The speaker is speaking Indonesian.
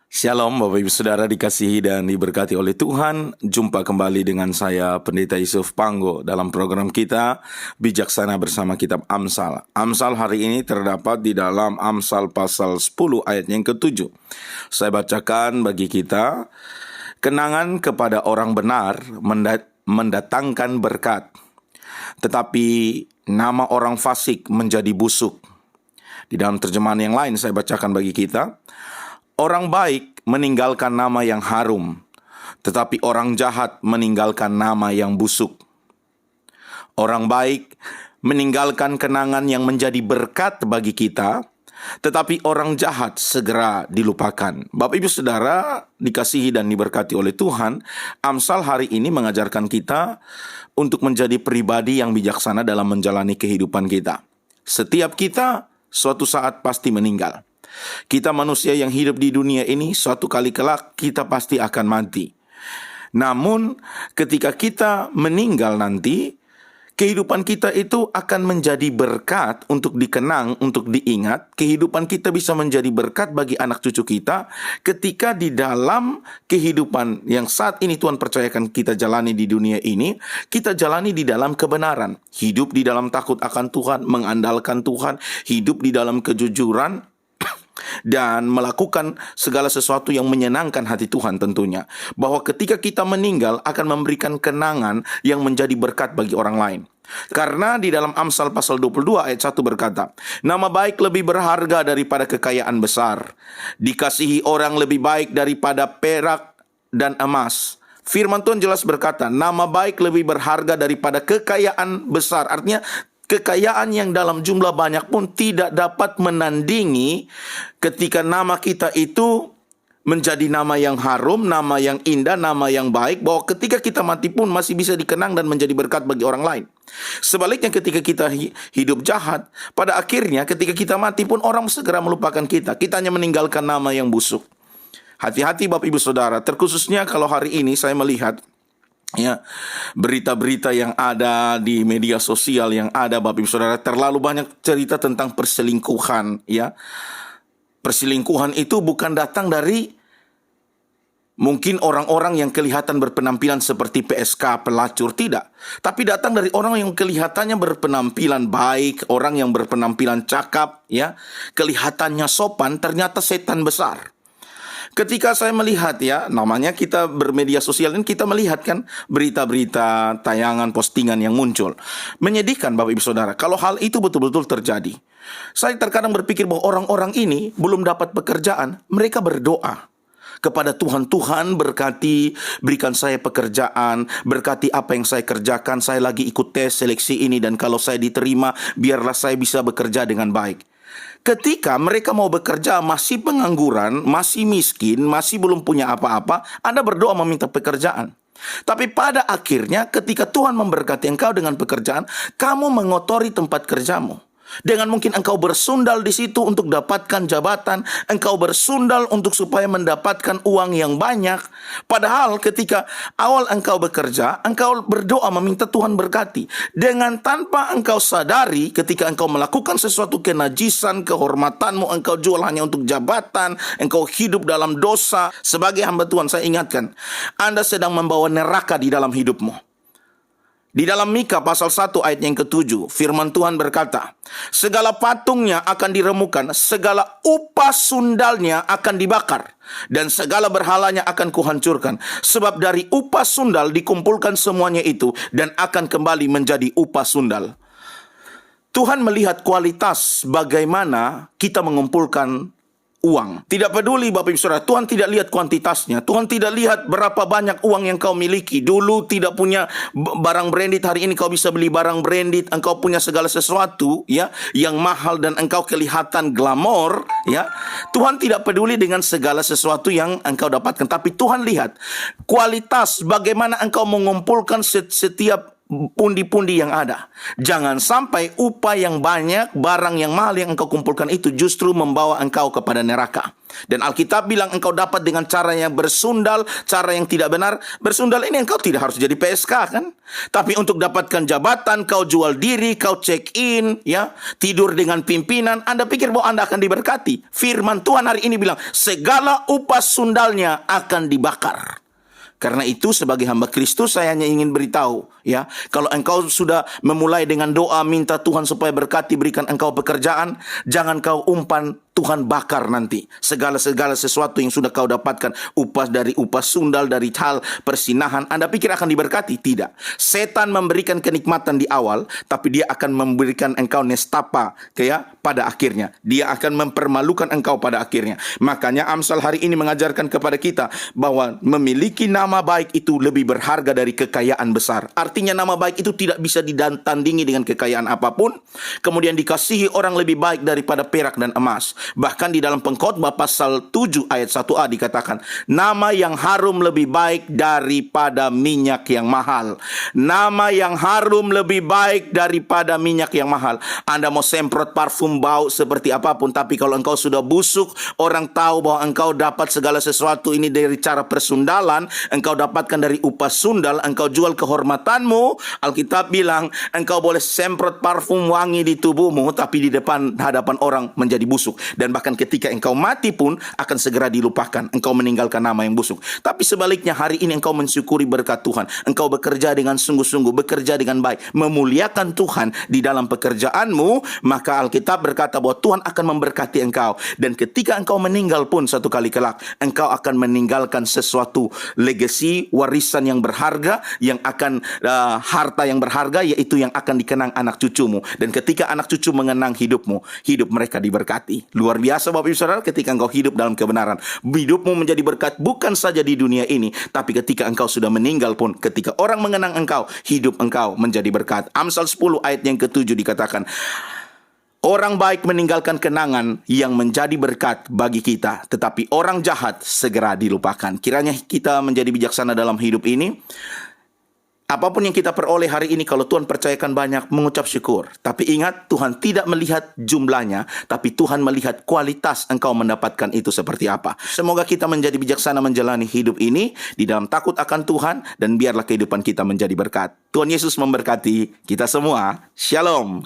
Shalom Bapak Ibu Saudara dikasihi dan diberkati oleh Tuhan. Jumpa kembali dengan saya Pendeta Yusuf Panggo dalam program kita Bijaksana bersama Kitab Amsal. Amsal hari ini terdapat di dalam Amsal pasal 10 ayat yang ke-7. Saya bacakan bagi kita. Kenangan kepada orang benar mendatangkan berkat, tetapi nama orang fasik menjadi busuk. Di dalam terjemahan yang lain saya bacakan bagi kita. Orang baik meninggalkan nama yang harum, tetapi orang jahat meninggalkan nama yang busuk. Orang baik meninggalkan kenangan yang menjadi berkat bagi kita, tetapi orang jahat segera dilupakan. Bapak Ibu Saudara dikasihi dan diberkati oleh Tuhan, Amsal hari ini mengajarkan kita untuk menjadi pribadi yang bijaksana dalam menjalani kehidupan kita. Setiap kita suatu saat pasti meninggal. Kita manusia yang hidup di dunia ini, suatu kali kelak kita pasti akan mati. Namun ketika kita meninggal nanti, kehidupan kita itu akan menjadi berkat untuk dikenang, untuk diingat. Kehidupan kita bisa menjadi berkat bagi anak cucu kita ketika di dalam kehidupan yang saat ini Tuhan percayakan kita jalani di dunia ini, kita jalani di dalam kebenaran. Hidup di dalam takut akan Tuhan, mengandalkan Tuhan, hidup di dalam kejujuran, dan melakukan segala sesuatu yang menyenangkan hati Tuhan tentunya. Bahwa ketika kita meninggal akan memberikan kenangan yang menjadi berkat bagi orang lain. Karena di dalam Amsal pasal 22 ayat 1 berkata, nama baik lebih berharga daripada kekayaan besar. Dikasihi orang lebih baik daripada perak dan emas. Firman Tuhan jelas berkata, nama baik lebih berharga daripada kekayaan besar. Artinya, kekayaan yang dalam jumlah banyak pun tidak dapat menandingi ketika nama kita itu menjadi nama yang harum, nama yang indah, nama yang baik, bahwa ketika kita mati pun masih bisa dikenang dan menjadi berkat bagi orang lain. Sebaliknya ketika kita hidup jahat, pada akhirnya ketika kita mati pun orang segera melupakan kita. Kita hanya meninggalkan nama yang busuk. Hati-hati Bapak Ibu Saudara, terkhususnya kalau hari ini saya melihat berita-berita yang ada di media sosial yang ada, Bapak Ibu Saudara, terlalu banyak cerita tentang perselingkuhan, ya. Perselingkuhan itu bukan datang dari mungkin orang-orang yang kelihatan berpenampilan seperti PSK, pelacur, tidak. Tapi datang dari orang yang kelihatannya berpenampilan baik, orang yang berpenampilan cakap, ya. Kelihatannya sopan, ternyata setan besar. Ketika saya melihat, namanya kita bermedia sosial dan kita melihat kan berita-berita, tayangan, postingan yang muncul. Menyedihkan Bapak Ibu Saudara, kalau hal itu betul-betul terjadi. Saya terkadang berpikir bahwa orang-orang ini belum dapat pekerjaan, mereka berdoa kepada Tuhan, Tuhan berkati, berikan saya pekerjaan, berkati apa yang saya kerjakan, saya lagi ikut tes seleksi ini dan kalau saya diterima, biarlah saya bisa bekerja dengan baik. Ketika mereka mau bekerja masih pengangguran, masih miskin, masih belum punya apa-apa, Anda berdoa meminta pekerjaan. Tapi pada akhirnya ketika Tuhan memberkati engkau dengan pekerjaan, kamu mengotori tempat kerjamu. Dengan mungkin engkau bersundal di situ untuk dapatkan jabatan, engkau bersundal untuk supaya mendapatkan uang yang banyak. Padahal ketika awal engkau bekerja, engkau berdoa meminta Tuhan berkati. Dengan tanpa engkau sadari, ketika engkau melakukan sesuatu kenajisan, kehormatanmu engkau jual hanya untuk jabatan, engkau hidup dalam dosa. Sebagai hamba Tuhan, saya ingatkan, Anda sedang membawa neraka di dalam hidupmu. Di dalam Mika pasal 1 ayat yang ke-7, firman Tuhan berkata, segala patungnya akan diremukan, segala upah sundalnya akan dibakar, dan segala berhalanya akan kuhancurkan. Sebab dari upah sundal dikumpulkan semuanya itu, dan akan kembali menjadi upah sundal. Tuhan melihat kualitas bagaimana kita mengumpulkan uang. Tidak peduli Bapak Ibu Saudara, Tuhan tidak lihat kuantitasnya. Tuhan tidak lihat berapa banyak uang yang kau miliki. Dulu tidak punya barang branded, hari ini kau bisa beli barang branded. Engkau punya segala sesuatu yang mahal dan engkau kelihatan glamor, Tuhan tidak peduli dengan segala sesuatu yang engkau dapatkan, tapi Tuhan lihat kualitas bagaimana engkau mengumpulkan setiap pundi-pundi yang ada. Jangan sampai upah yang banyak, barang yang mahal yang engkau kumpulkan itu justru membawa engkau kepada neraka. Dan Alkitab bilang engkau dapat dengan cara yang bersundal, cara yang tidak benar. Bersundal ini engkau tidak harus jadi PSK kan? Tapi untuk dapatkan jabatan, kau jual diri, kau check in, ya, tidur dengan pimpinan. Anda pikir bahwa Anda akan diberkati? Firman Tuhan hari ini bilang, segala upah sundalnya akan dibakar. Karena itu sebagai hamba Kristus saya hanya ingin beritahu, ya, kalau engkau sudah memulai dengan doa minta Tuhan supaya berkati, berikan engkau pekerjaan, jangan kau umpan Tuhan bakar nanti segala sesuatu yang sudah kau dapatkan, upah sundal dari hal persinahan. Anda pikir akan diberkati? Tidak. Setan memberikan kenikmatan di awal, tapi dia akan memberikan engkau nestapa, ya, pada akhirnya. Dia akan mempermalukan engkau pada akhirnya. Makanya Amsal hari ini mengajarkan kepada kita bahwa memiliki nama baik itu lebih berharga dari kekayaan besar. Artinya nama baik itu tidak bisa ditandingi dengan kekayaan apapun. Kemudian dikasihi orang lebih baik daripada perak dan emas. Bahkan di dalam Pengkhotbah pasal 7 ayat 1a dikatakan, nama yang harum lebih baik daripada minyak yang mahal. Nama yang harum lebih baik daripada minyak yang mahal. Anda mau semprot parfum bau seperti apapun, tapi kalau engkau sudah busuk, orang tahu bahwa engkau dapat segala sesuatu ini dari cara persundalan, engkau dapatkan dari upah sundal, engkau jual kehormatanmu. Alkitab bilang, engkau boleh semprot parfum wangi di tubuhmu, tapi di hadapan orang menjadi busuk. Dan bahkan ketika engkau mati pun akan segera dilupakan. Engkau meninggalkan nama yang busuk. Tapi sebaliknya hari ini engkau mensyukuri berkat Tuhan. Engkau bekerja dengan sungguh-sungguh, bekerja dengan baik, memuliakan Tuhan di dalam pekerjaanmu. Maka Alkitab berkata bahwa Tuhan akan memberkati engkau. Dan ketika engkau meninggal pun satu kali kelak, engkau akan meninggalkan sesuatu legacy, warisan yang berharga, yang akan harta yang berharga, yaitu yang akan dikenang anak cucumu. Dan ketika anak cucu mengenang hidupmu, hidup mereka diberkati. Luar biasa Bapak Ibu Saudara, ketika engkau hidup dalam kebenaran, hidupmu menjadi berkat bukan saja di dunia ini, tapi ketika engkau sudah meninggal pun, ketika orang mengenang engkau, hidup engkau menjadi berkat. Amsal 10 ayat yang ke-7 dikatakan, orang baik meninggalkan kenangan yang menjadi berkat bagi kita, tetapi orang jahat segera dilupakan. Kiranya kita menjadi bijaksana dalam hidup ini. Apapun yang kita peroleh hari ini, kalau Tuhan percayakan banyak, mengucap syukur. Tapi ingat, Tuhan tidak melihat jumlahnya, tapi Tuhan melihat kualitas engkau mendapatkan itu seperti apa. Semoga kita menjadi bijaksana menjalani hidup ini di dalam takut akan Tuhan, dan biarlah kehidupan kita menjadi berkat. Tuhan Yesus memberkati kita semua. Shalom.